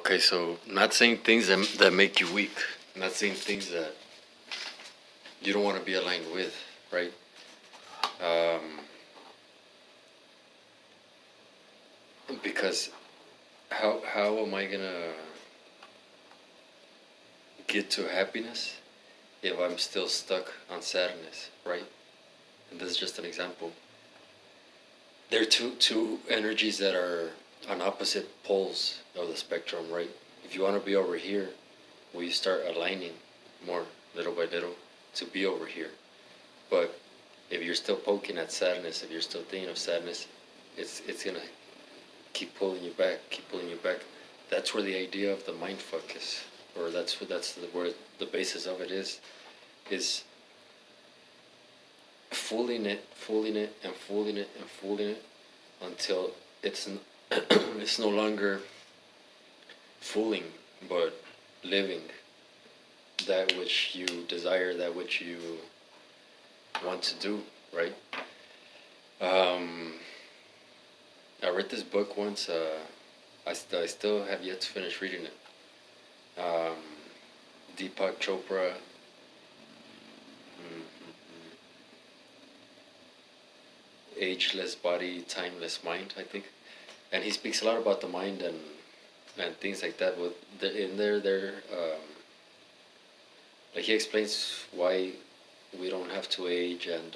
Okay, so not saying things that make you weak, not saying things that you don't want to be aligned with, right? Um, because how am I gonna get to happiness if I'm still stuck on sadness, right? And this is just an example. There are two energies that are on opposite poles of the spectrum, right? If you want to be over here, well, you start aligning more little by little to be over here. But if you're still poking at sadness, if you're still thinking of sadness, it's gonna keep pulling you back, keep pulling you back. That's where the idea of the mind fuck is, or that's where the basis of it is fooling it, fooling it, and fooling it, and fooling it until it's no longer fooling, but living that which you desire, that which you want to do, right? I read this book once. I still have yet to finish reading it. Um, Deepak Chopra. mm, Ageless Body, Timeless Mind, I think. And he speaks a lot about the mind and things like that. But in there, like he explains why we don't have to age, and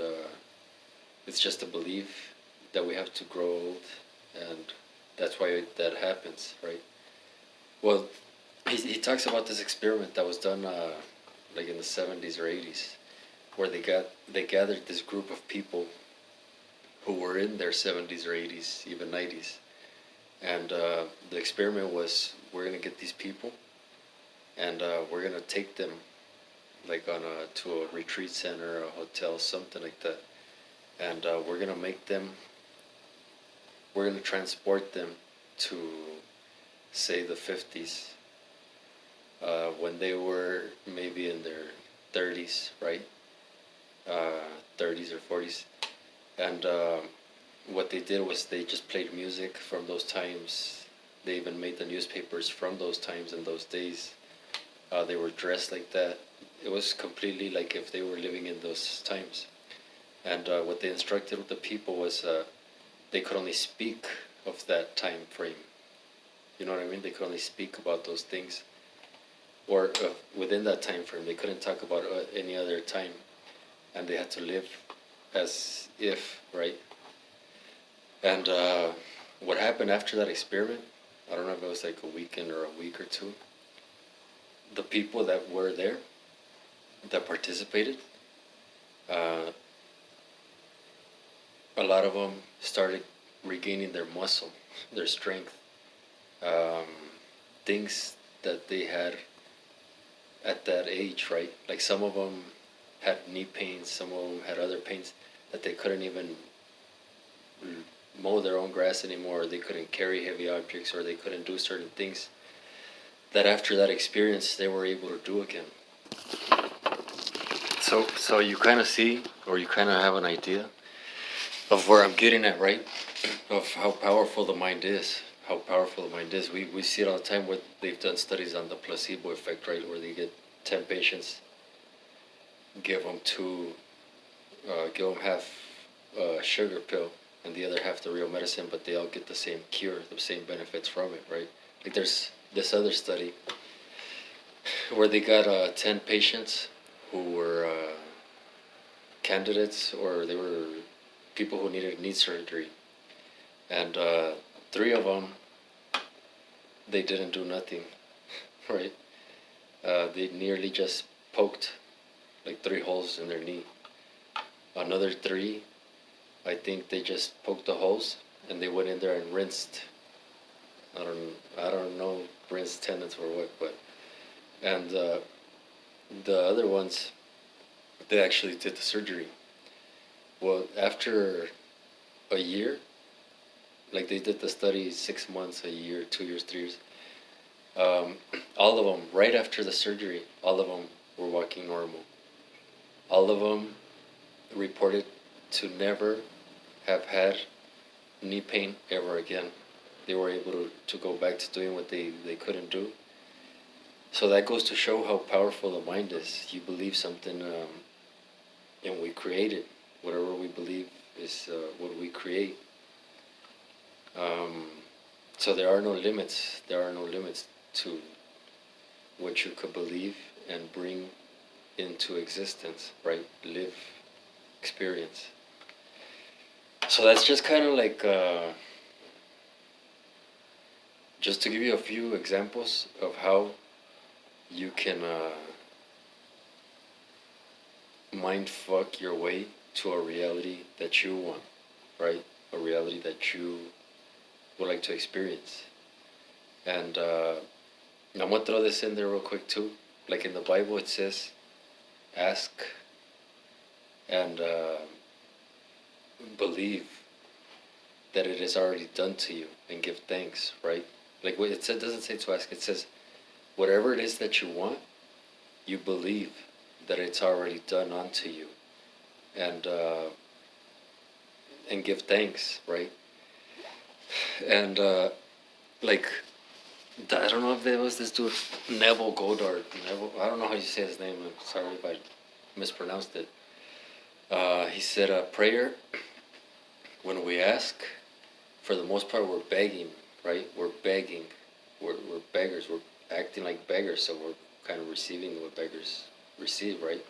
it's just a belief that we have to grow old, and that's why that happens, right? Well, he talks about this experiment that was done like in the 70s or 80s, where they gathered this group of people who were in their 70s or 80s, even 90s, and the experiment was, we're gonna get these people, and we're gonna take them like to a retreat center, a hotel, something like that, and we're gonna transport them to, say, the 50s, when they were maybe in their 30s, right? 30s or 40s, and what they did was they just played music from those times. They even made the newspapers from those times and those days. They were dressed like that. It was completely like if they were living in those times. And what they instructed the people was they could only speak of that time frame. You know what I mean? They could only speak about those things, or within that time frame. They couldn't talk about any other time, and they had to live as if, right? And what happened after that experiment, I don't know if it was like a weekend or a week or two, the people that were there, that participated, uh, a lot of them started regaining their muscle, their strength, um, things that they had at that age, right? Like some of them had knee pains, some of them had other pains that they couldn't even mow their own grass anymore, or they couldn't carry heavy objects, or they couldn't do certain things that after that experience they were able to do again. So you kind of see, or you kind of have an idea of where I'm getting at, right? Of how powerful the mind is. How powerful the mind is. We see it all the time where they've done studies on the placebo effect, right? Where they get 10 patients, give them half sugar pill and the other half the real medicine, but they all get the same cure, the same benefits from it, right? Like there's this other study where they got 10 patients who were candidates, or they were people who needed knee surgery, and 3 of them, they didn't do nothing, right? They nearly just poked like 3 holes in their knee. Another 3, I think they just poked the holes and they went in there and rinsed. I don't know, rinsed tendons or what, but, and the other ones, they actually did the surgery. Well, after a year, like they did the study 6 months, a year, 2 years, 3 years. All of them, right after the surgery, all of them were walking normal. All of them reported to never have had knee pain ever again. they were able to go back to doing what they couldn't do. So that goes to show how powerful the mind is. You believe something, and we create it. Whatever we believe is what we create. Um, so there are no limits. There are no limits to what you could believe and bring into existence, right? Live, experience. So that's just kind of like, just to give you a few examples of how you can mind fuck your way to a reality that you want, right? A reality that you would like to experience. And I'm gonna throw this in there real quick too. Like in the Bible, it says, "Ask and believe that it is already done to you, and give thanks." Right? Like it said, doesn't say to ask. It says, whatever it is that you want, you believe that it's already done unto you, and give thanks, right? And like I don't know if there was this dude Neville Goddard. Neville, I don't know how you say his name. I'm sorry if I mispronounced it. He said, prayer, when we ask, for the most part, we're begging, right? We're begging. We're beggars. We're acting like beggars, so we're kind of receiving what beggars receive, right?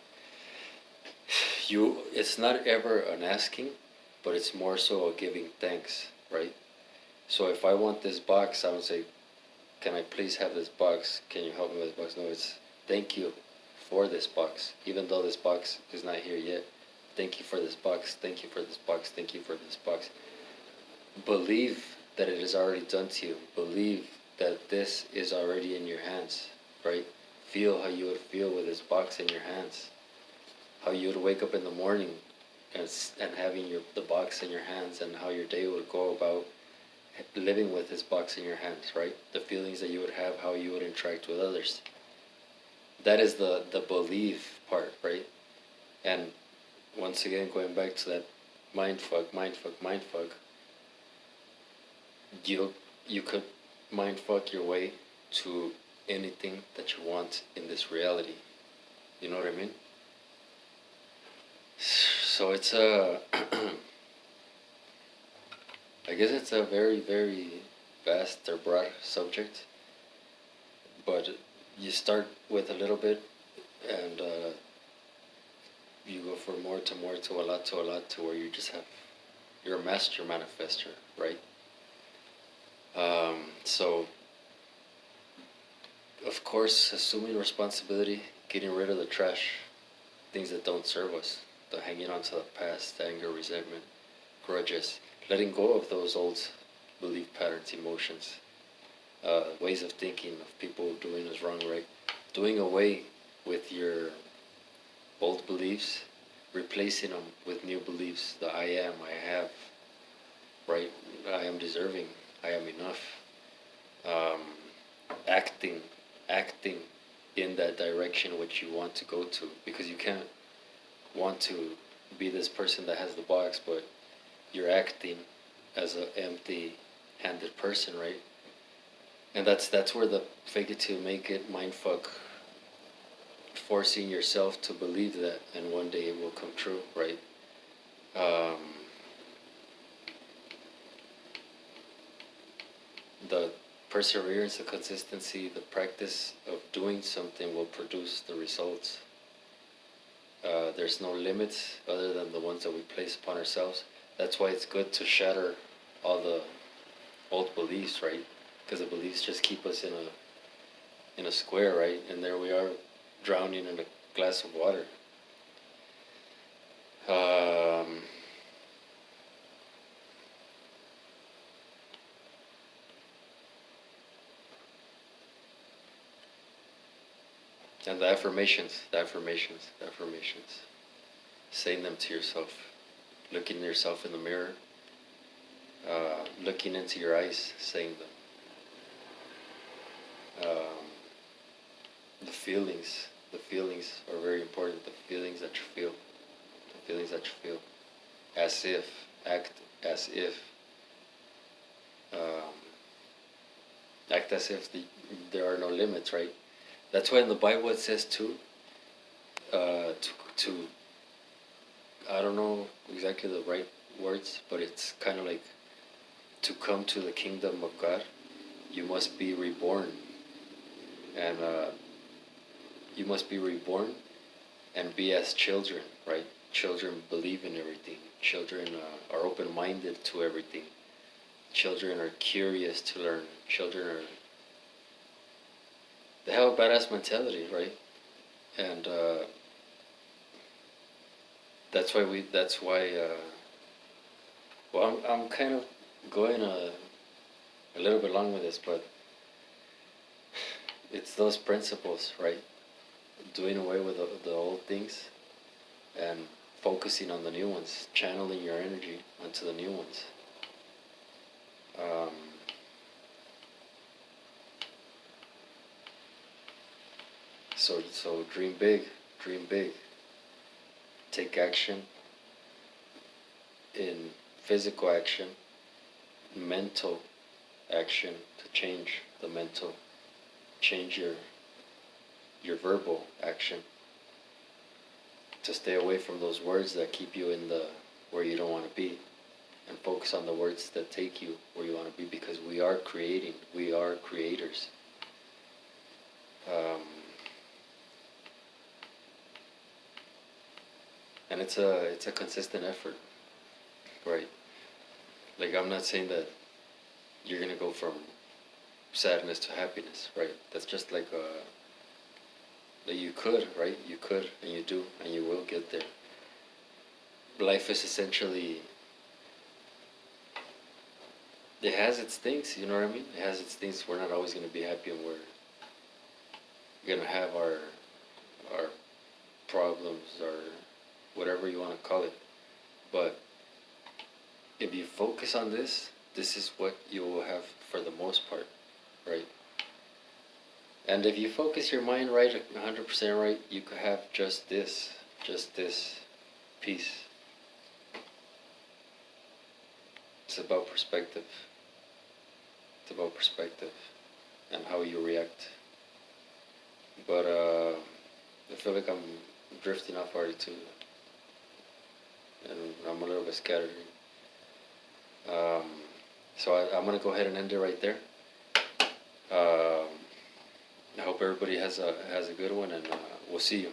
It's not ever an asking, but it's more so a giving thanks, right? So if I want this box, I would say, can I please have this box? Can you help me with this box? No, it's thank you for this box. Even though this box is not here yet, thank you for this box. Thank you for this box. Thank you for this box. Believe that it is already done to you. Believe that this is already in your hands, right? Feel how you would feel with this box in your hands. How you would wake up in the morning and having the box in your hands, and how your day would go about living with this box in your hands, right? The feelings that you would have, how you would interact with others. That is the belief part, right? And once again, going back to that mind fuck, you could mind fuck your way to anything that you want in this reality. You know what I mean? So it's a I guess it's a very, very vast or broad subject, but you start with a little bit, and you go from more to a lot to where you're a master manifester, right? So, of course, assuming responsibility, getting rid of the trash, things that don't serve us, the hanging on to the past, anger, resentment, grudges, letting go of those old belief patterns, emotions, ways of thinking of people doing us wrong, right? Doing away with your old beliefs, replacing them with new beliefs. The I am, I have, right? I am deserving, I am enough. Acting in that direction which you want to go to, because you can't want to be this person that has the box, but you're acting as an empty-handed person, right? And that's where the fake it till make it mindfuck, forcing yourself to believe that, and one day it will come true, right? The perseverance, the consistency, the practice of doing something will produce the results. There's no limits other than the ones that we place upon ourselves. That's why it's good to shatter all the old beliefs, right? Because the beliefs just keep us in a square, right? And there we are, drowning in a glass of water. And the affirmations, saying them to yourself, looking yourself in the mirror, looking into your eyes, saying them. The feelings are very important. The feelings that you feel, as if, act as if act as if there are no limits, right? That's why in the Bible it says too, to I don't know exactly the right words, but it's kind of like to come to the kingdom of God, you must be reborn, and you must be reborn and be as children, right? Children believe in everything. Children are open-minded to everything. Children are curious to learn. Children are, they have a badass mentality, right? And that's why well, I'm kind of going a little bit long with this, but it's those principles, right? Doing away with the old things and focusing on the new ones, channeling your energy onto the new ones. Um, so dream big, dream big. Take action in physical action, mental action to change the mental, change your verbal action, to stay away from those words that keep you in the where you don't want to be, and focus on the words that take you where you want to be, because we are creating, we are creators. And it's a consistent effort, right? Like, I'm not saying that you're gonna go from sadness to happiness, right? That's just like that you could, right? You could, and you do, and you will get there. Life is essentially, it has its things, you know what I mean? It has its things. We're not always gonna be happy, and we're gonna have our problems, or whatever you want to call it. But if you focus on this, this is what you will have for the most part, right? And if you focus your mind right, 100% right, you could have just this piece. It's about perspective. It's about perspective and how you react. But I feel like I'm drifting off already too, and I'm a little bit scattered. So I'm gonna go ahead and end it right there. I hope everybody has a good one, and we'll see you.